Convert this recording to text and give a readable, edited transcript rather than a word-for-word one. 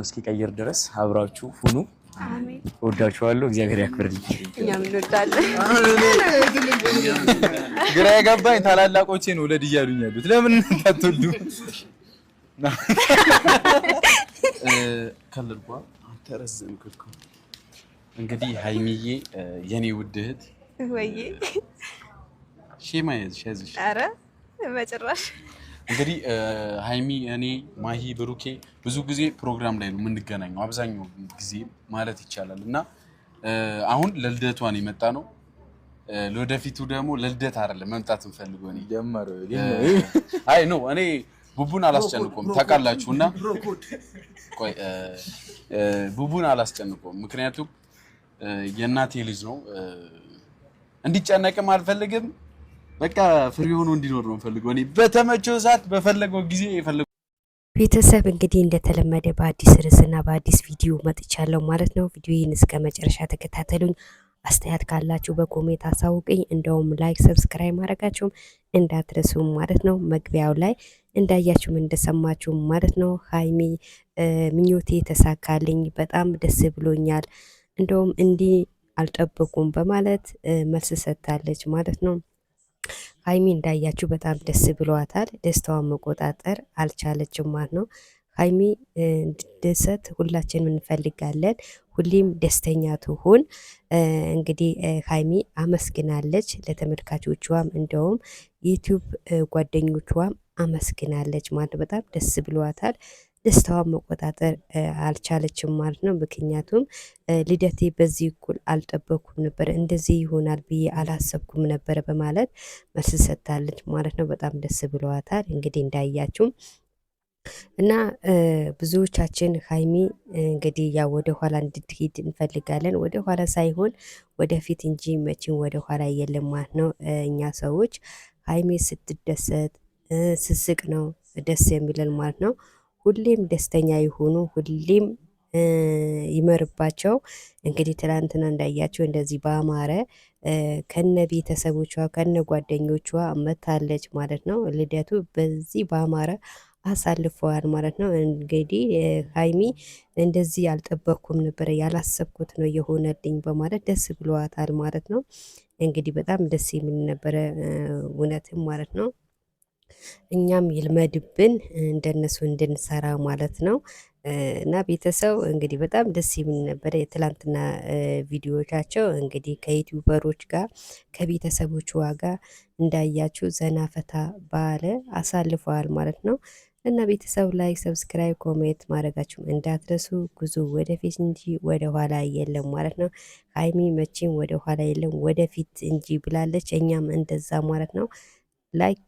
እስኪቀይር ድረስ አብራችሁ ሁኑ። አሜን። ወዳችኋለሁ። እግዚአብሔር ያክብርልኝ። እኛም እንወዳለን። ግራ የገባኝ ታላላቆቼን ውለድ እያሉኝ ያሉት ለምን ታትወልዱ? ከልልኳ ተረዘምክ እኮ። እንግዲህ ሃይሚዬ የኔ ውድ እህት ወይዬ ሼማ ያዝሽ። ኧረ በጭራሽ። እንግዲህ ሃይሚ እኔ ማሂ ብሩኬ ብዙ ጊዜ ፕሮግራም ላይ ነው የምንገናኘው አብዛኛው ጊዜ ማለት ይቻላል እና አሁን ለልደቷን የመጣ ነው። ለወደፊቱ ደግሞ ለልደት አይደለም መምጣት እንፈልገው እኔ ጀመረ አይ ኖ እኔ ቡቡን አላስጨንቆም ታውቃላችሁና ቆይ ቡቡን አላስጨንቆም ምክንያቱም የእናቴ ልጅ ነው እንዲጨነቅም አልፈልግም። በቃ ፍሪ ሆኖ እንዲኖር ነው ፈልገው እኔ በተመቸው ሰዓት በፈለገው ጊዜ የፈለገው። ቤተሰብ እንግዲህ እንደተለመደ በአዲስ ርዕስና በአዲስ ቪዲዮ መጥቻለሁ ማለት ነው። ቪዲዮውን እስከ መጨረሻ ተከታተሉኝ። አስተያየት ካላችሁ በኮሜንት አሳውቁኝ። እንደውም ላይክ ሰብስክራይብ ማድረጋችሁም እንዳትረሱ ማለት ነው። መግቢያው ላይ እንዳያችሁም እንደሰማችሁ ማለት ነው ሃይሚ ምኞቴ ተሳካልኝ፣ በጣም ደስ ብሎኛል፣ እንደውም እንዲህ አልጠበቁም በማለት መልስ ሰጥታለች ማለት ነው። ሃይሚ እንዳያችሁ በጣም ደስ ብሏታል። ደስታዋን መቆጣጠር አልቻለችም ማለት ነው። ሃይሚ እንድትደሰት ሁላችንም እንፈልጋለን። ሁሌም ደስተኛ ትሁን። እንግዲህ ሃይሚ አመስግናለች ለተመልካቾቿም እንደውም ዩቲዩብ ጓደኞቿም አመስግናለች ማለት በጣም ደስ ብሏታል። ደስታዋን መቆጣጠር አልቻለችም ማለት ነው። ምክንያቱም ልደቴ በዚህ እኩል አልጠበኩም ነበር፣ እንደዚህ ይሆናል ብዬ አላሰብኩም ነበረ በማለት መልስ ሰጥታለች ማለት ነው። በጣም ደስ ብሏታል። እንግዲህ እንዳያችሁ እና ብዙዎቻችን ሃይሚ እንግዲህ ያው ወደ ኋላ እንድትሄድ እንፈልጋለን። ወደ ኋላ ሳይሆን ወደፊት እንጂ መቼም ወደ ኋላ የለም ማለት ነው። እኛ ሰዎች ሃይሚ ስትደሰት ስስቅ ነው ደስ የሚለን ማለት ነው። ሁሌም ደስተኛ ይሆኑ፣ ሁሌም ይመርባቸው። እንግዲህ ትላንትና እንዳያቸው እንደዚህ ባማረ ከነ ቤተሰቦቿ ከነ ጓደኞቿ መታለች ማለት ነው። ልደቱ በዚህ ባማረ አሳልፈዋል ማለት ነው። እንግዲህ ሃይሚ እንደዚህ ያልጠበቅኩም ነበረ ያላሰብኩት ነው የሆነልኝ በማለት ደስ ብሏታል ማለት ነው። እንግዲህ በጣም ደስ የሚል ነበረ እውነትም ማለት ነው። እኛም ይልመድብን እንደነሱ እንድንሰራ ማለት ነው። እና ቤተሰብ እንግዲህ በጣም ደስ የሚል ነበረ የትላንትና ቪዲዮቻቸው። እንግዲህ ከዩቲዩበሮች ጋር ከቤተሰቦቿ ጋር እንዳያችሁ ዘና ፈታ ባለ አሳልፈዋል ማለት ነው። እና ቤተሰብ ላይ ሰብስክራይብ ኮሜንት ማድረጋችሁ እንዳትረሱ። ጉዞ ወደፊት እንጂ ወደ ኋላ የለም ማለት ነው። ሃይሚ መቼም ወደ ኋላ የለም ወደፊት እንጂ ብላለች። እኛም እንደዛ ማለት ነው። ላይክ